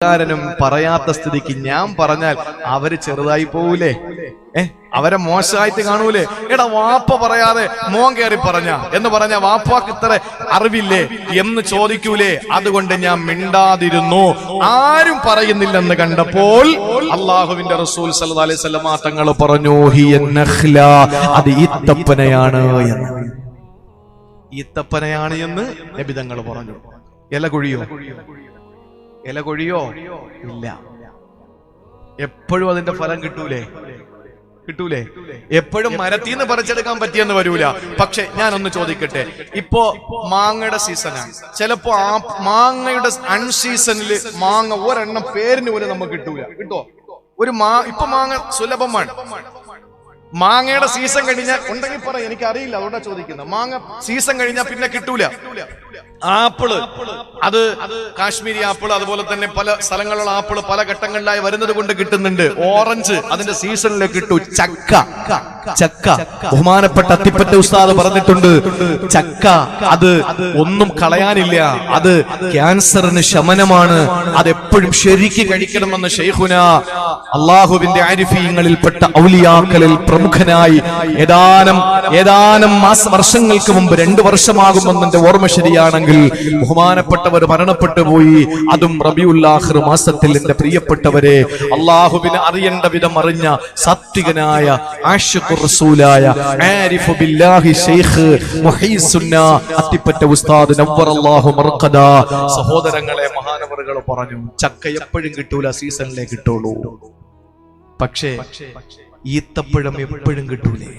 കാരനും പറയാത്ത സ്ഥിതിക്ക് ഞാൻ പറഞ്ഞാൽ അവര് ചെറുതായി പോവൂലേ? അവരെ മോശമായിട്ട് കാണൂലേ? എടാ വാപ്പ പറയാതെ മോൻ കയറി പറഞ്ഞ എന്ന് പറഞ്ഞ വാപ്പാക്ക് ഇത്ര അറിവില്ലേ എന്ന് ചോദിക്കൂലേ? അതുകൊണ്ട് ഞാൻ മിണ്ടാതിരുന്നു. ആരും പറയുന്നില്ലെന്ന് കണ്ടപ്പോൾ അള്ളാഹുവിന്റെ റസൂൽ സല്ലല്ലാഹു അലൈഹി വസല്ലം തങ്ങൾ പറഞ്ഞു, ഹിയ നഖ്ല, അത് ഈത്തപ്പനയാണ് എന്ന്. ഈത്തപ്പനയാണ് എന്ന് നബി തങ്ങൾ പറഞ്ഞു. ഇല കൊഴിയോ? ഇല കൊഴിയോ? ഇല്ല. എപ്പോഴും അതിന്റെ ഫലം കിട്ടൂലേ? എപ്പോഴും മരത്തിന്ന് പറിച്ചെടുക്കാൻ പറ്റിയെന്ന് വരൂല. പക്ഷെ ഞാനൊന്ന് ചോദിക്കട്ടെ, ഇപ്പോ മാങ്ങയുടെ സീസണാണ്. ചിലപ്പോ ആ മാങ്ങയുടെ അൺസീസണില് മാങ്ങ ഒരെണ്ണം പേരിന് പോലും നമുക്ക് കിട്ടൂല. കിട്ടോ? ഇപ്പൊ മാങ്ങ സുലഭമാണ്. മാങ്ങയുടെ സീസൺ കഴിഞ്ഞാൽ ഉണ്ടെങ്കിൽ പറ, എനിക്ക് അറിയില്ല, അതുകൊണ്ടാണ് ചോദിക്കുന്നത്. മാങ്ങ സീസൺ കഴിഞ്ഞാൽ പിന്നെ കിട്ടൂല. ആപ്പിള്, അത് കാശ്മീരി ആപ്പിള്, അതുപോലെ തന്നെ പല സ്ഥലങ്ങളിലുള്ള ആപ്പിള് പല ഘട്ടങ്ങളിലായി വരുന്നത് കൊണ്ട് കിട്ടുന്നുണ്ട്. ഓറഞ്ച് അതിന്റെ സീസണിലേക്ക് കിട്ടൂ. ചക്ക ബഹുമാനപ്പെട്ട അത്തിപ്പറ്റ ഉസ്താദ് പറഞ്ഞിട്ടുണ്ട്, ചക്ക അത് ഒന്നും കളയാനില്ല, അത് ക്യാൻസറിന് ശമനമാണ്, അതെപ്പോഴും ശരിക്ക് കഴിക്കണമെന്ന് ശൈഖുന അള്ളാഹുവിന്റെ ആരിഫീങ്ങളിൽപ്പെട്ട ഔലിയാക്കളിൽ പ്രമുഖനായി ഏതാനും വർഷങ്ങൾക്ക് മുമ്പ്, 2 വർഷമാകുമെന്ന് എന്റെ ഓർമ്മ ശരിയാണെങ്കിൽ, ബഹുമാനപ്പെട്ടവർ മരണപ്പെട്ടു പോയി. അതും റബീഉൽ ആഖിർ മാസത്തിൽ. എന്റെ പ്രിയപ്പെട്ടവരെ, അള്ളാഹുവിനെ അറിയേണ്ട വിധം അറിഞ്ഞ സാത്വികനായ ആശിഖുർ റസൂലായ ആരിഫു ബില്ലാഹി ശൈഖ് മുഹീസുന്ന അത്തിപ്പറ്റ ഉസ്താദ് നവ്വറല്ലാഹു മർഖദ സഹോദരങ്ങളെ, മഹാനവറുകൾ പറഞ്ഞു, ചക്ക എപ്പോഴും കിട്ടൂല, സീസണിലേ കിട്ടുള്ളൂ. പക്ഷേ ഈത്തപ്പഴം എപ്പോഴും കിട്ടൂലേ?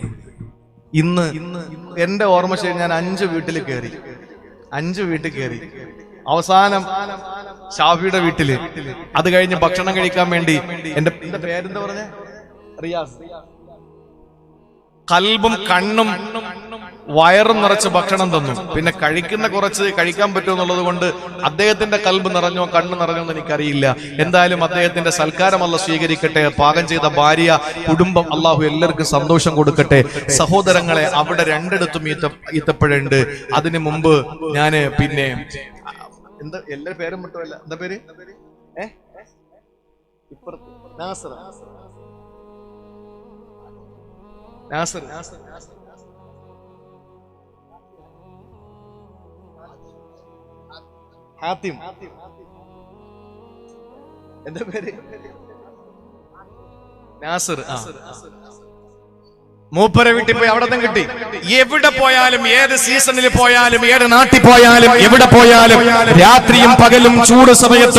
ഇന്ന് എന്റെ ഓർമ്മ ശരി, ഞാൻ 5 വീട്ടിൽ കയറി. അവസാനം ഷാഫിയുടെ വീട്ടില്. അത് കഴിഞ്ഞ് ഭക്ഷണം കഴിക്കാൻ വേണ്ടി എന്റെ പേരെന്താ പറഞ്ഞ, റിയാസ്, കൽബും കണ്ണും വയറും നിറച്ച് ഭക്ഷണം തന്നു. പിന്നെ കഴിക്കുന്ന കുറച്ച് കഴിക്കാൻ പറ്റുമെന്നുള്ളത് കൊണ്ട് അദ്ദേഹത്തിന്റെ കൽബ് നിറഞ്ഞോ കണ്ണ് നിറഞ്ഞോ എന്ന് എനിക്കറിയില്ല. എന്തായാലും അദ്ദേഹത്തിന്റെ സൽക്കാരം അല്ലാഹു സ്വീകരിക്കട്ടെ. പാകം ചെയ്ത ഭാര്യ, കുടുംബം, അള്ളാഹു എല്ലാവർക്കും സന്തോഷം കൊടുക്കട്ടെ. സഹോദരങ്ങളെ, അവിടെ 2 ഈത്തപ്പഴുണ്ട്. അതിനു മുമ്പ് ഞാന് പിന്നെ എന്താ എല്ലാ പേരും വിട്ടുമല്ല, എന്താ പേര്, നാസർ ഹാത്തിം, എന്താ പേര്, നാസർ. മൂപ്പരെ വീട്ടിൽ പോയി. അവിടെ നിന്ന് കിട്ടി. എവിടെ പോയാലും, ഏത് സീസണിൽ പോയാലും, ഏത് നാട്ടിൽ പോയാലും, എവിടെ പോയാലും, രാത്രിയും പകലും, ചൂട് സമയത്തും